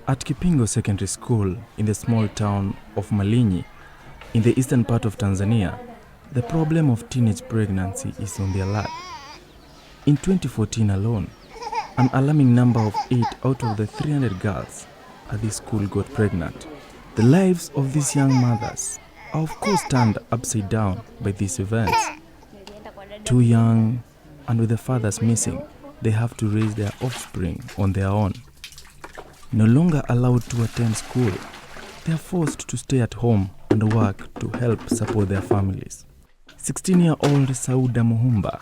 At Kipingo Secondary School in the small town of Malinyi, in the eastern part of Tanzania, the problem of teenage pregnancy is on the alert. In 2014 alone, an alarming number of 8 out of the 300 girls at this school got pregnant. The lives of these young mothers are of course turned upside down by these events. Too young and with the fathers missing, they have to raise their offspring on their own. No longer allowed to attend school, they are forced to stay at home and work to help support their families. 16-year-old Sauda Muhumba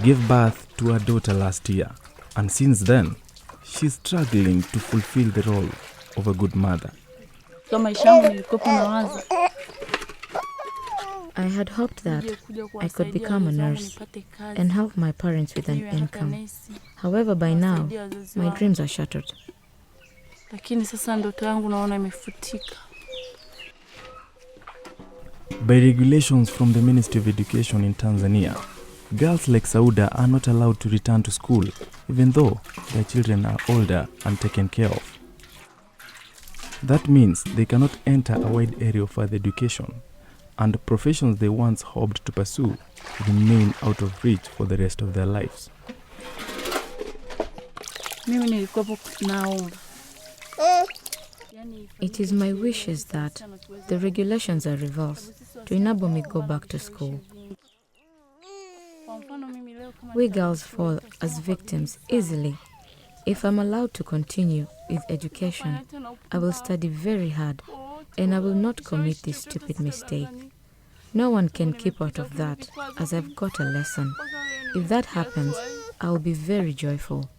gave birth to her daughter last year, and since then, she's struggling to fulfill the role of a good mother. I had hoped that I could become a nurse and help my parents with an income. However, by now, my dreams are shattered. By regulations from the Ministry of Education in Tanzania, girls like Sauda are not allowed to return to school, even though their children are older and taken care of. That means they cannot enter a wide area of further education, and professions they once hoped to pursue remain out of reach for the rest of their lives. It is my wishes that the regulations are reversed to enable me go back to school. We girls fall as victims easily. If I'm allowed to continue with education, I will study very hard and I will not commit this stupid mistake. No one can keep out of that, as I've got a lesson. If that happens, I will be very joyful.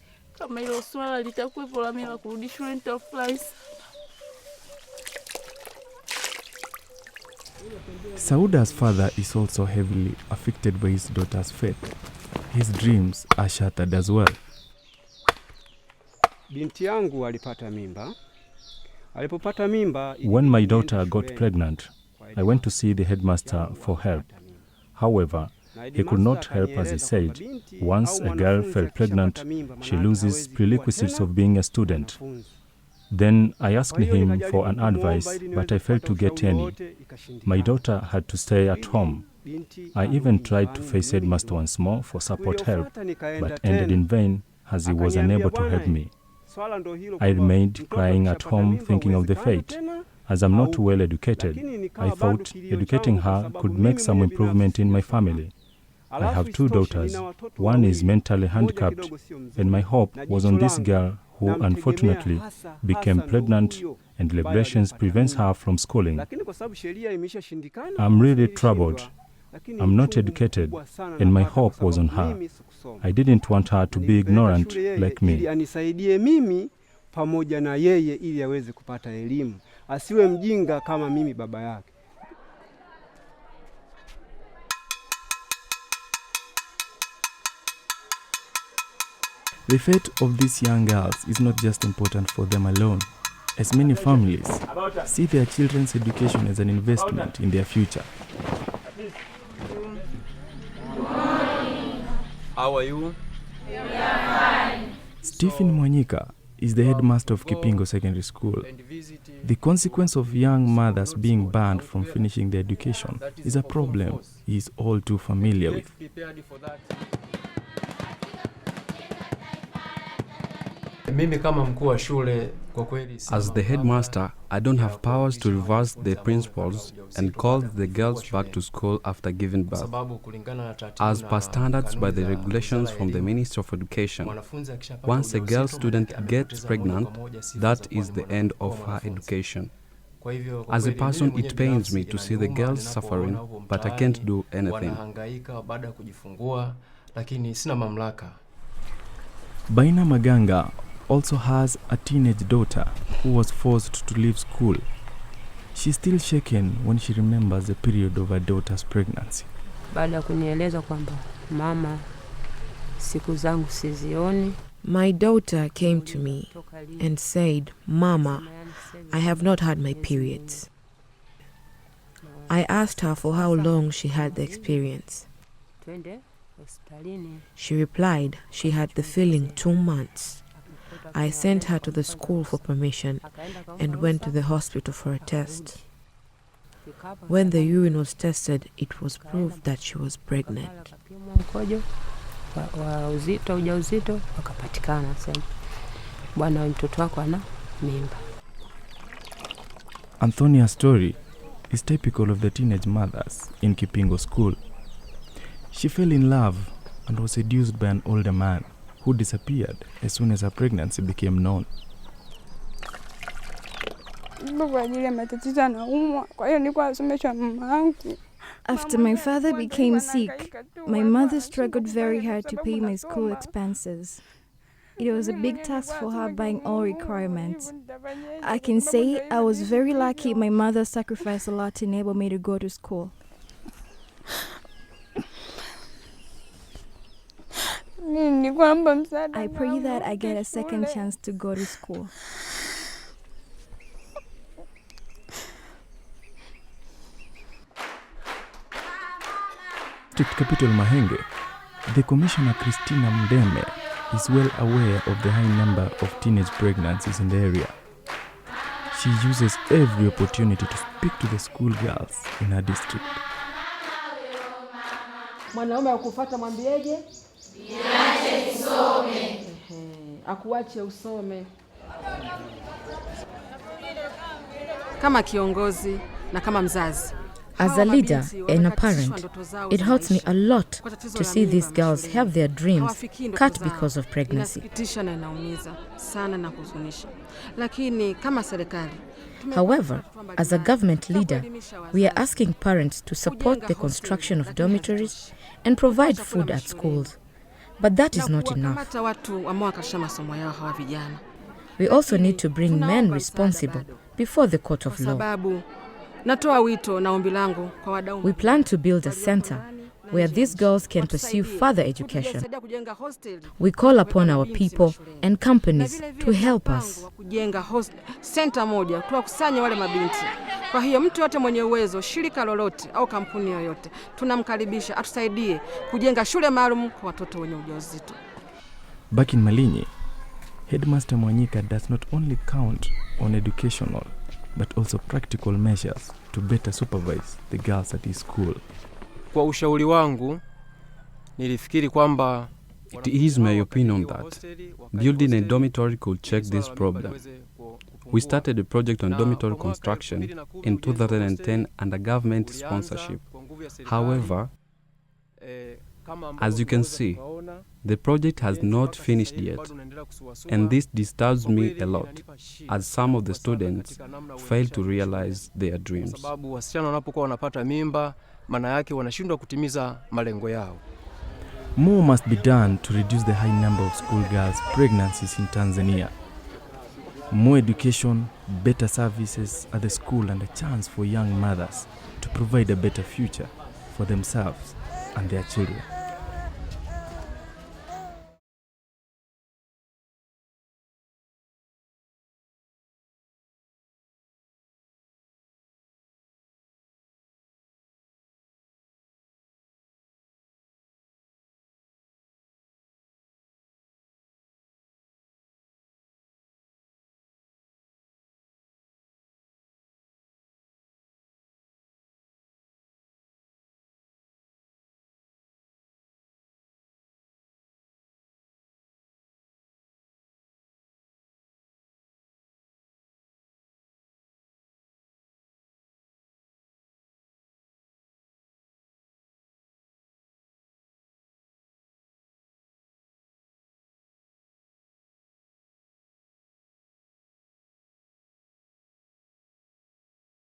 Sauda's father is also heavily affected by his daughter's fate. His dreams are shattered as well. When my daughter got pregnant, I went to see the headmaster for help. However, he could not help, as he said, once a girl fell pregnant, she loses prerequisites of being a student. Then I asked him for an advice, but I failed to get any. My daughter had to stay at home. I even tried to face headmaster once more for support help, but ended in vain as he was unable to help me. I remained crying at home, thinking of the fate. As I'm not well educated, I thought educating her could make some improvement in my family. I have 2 daughters. One is mentally handicapped, and my hope was on this girl who unfortunately became pregnant and regulations prevents her from schooling. I'm really troubled. I'm not educated, and my hope was on her. I didn't want her to be ignorant like me. The fate of these young girls is not just important for them alone, as many families see their children's education as an investment in their future. How are you? Stephen Mwanyika is the headmaster of Kipingo Secondary School. The consequence of young mothers being banned from finishing their education is a problem he is all too familiar with. As the headmaster, I don't have powers to reverse the principals and call the girls back to school after giving birth. As per standards by the regulations from the Ministry of Education, once a girl student gets pregnant, that is the end of her education. As a person, it pains me to see the girls suffering, but I can't do anything. Baina Maganga also has a teenage daughter who was forced to leave school. She's still shaken when she remembers the period of her daughter's pregnancy. My daughter came to me and said, "Mama, I have not had my periods." I asked her for how long she had the experience. She replied she had the feeling 2 months. I sent her to the school for permission and went to the hospital for a test. When the urine was tested, it was proved that she was pregnant. Ujauzito wakapatikana sema bwana mtoto wako ana mimba. Anthonia's story is typical of the teenage mothers in Kipingo school. She fell in love and was seduced by an older man who disappeared as soon as her pregnancy became known. After my father became sick, my mother struggled very hard to pay my school expenses. It was a big task for her buying all requirements. I can say I was very lucky my mother sacrificed a lot to enable me to go to school. I pray that I get a second chance to go to school. District Capital Mahenge, the Commissioner Christina Mdeme is well aware of the high number of teenage pregnancies in the area. She uses every opportunity to speak to the schoolgirls in her district. Mwanaume akufuata mwambieje? Niache usome. Akuache usome. Kama kiongozi na kama mzazi. As a leader and a parent, it hurts me a lot to see these girls have their dreams cut because of pregnancy. However, as a government leader, we are asking parents to support the construction of dormitories and provide food at schools. But that is not enough. We also need to bring men responsible before the court of law. We plan to build a center where these girls can pursue further education. We call upon our people and companies to help us. Kwa hiyo mtu yote mwenye uwezo, shirika lolote au kampuni yoyote, tunamkaribisha atusaidie kujenga shule maalum kwa watoto wenye ujauzito. Back in Malinyi, Headmaster Mwanyika does not only count on educational but also practical measures to better supervise the girls at his school. Kwa ushauri wangu, nilifikiri kwamba it is my opinion that building a dormitory could check this problem. We started a project on dormitory construction in 2010 under government sponsorship. However, as you can see, the project has not finished yet, and this disturbs me a lot, as some of the students fail to realize their dreams. More must be done to reduce the high number of schoolgirls' pregnancies in Tanzania. More education, better services at the school, and a chance for young mothers to provide a better future for themselves and their children.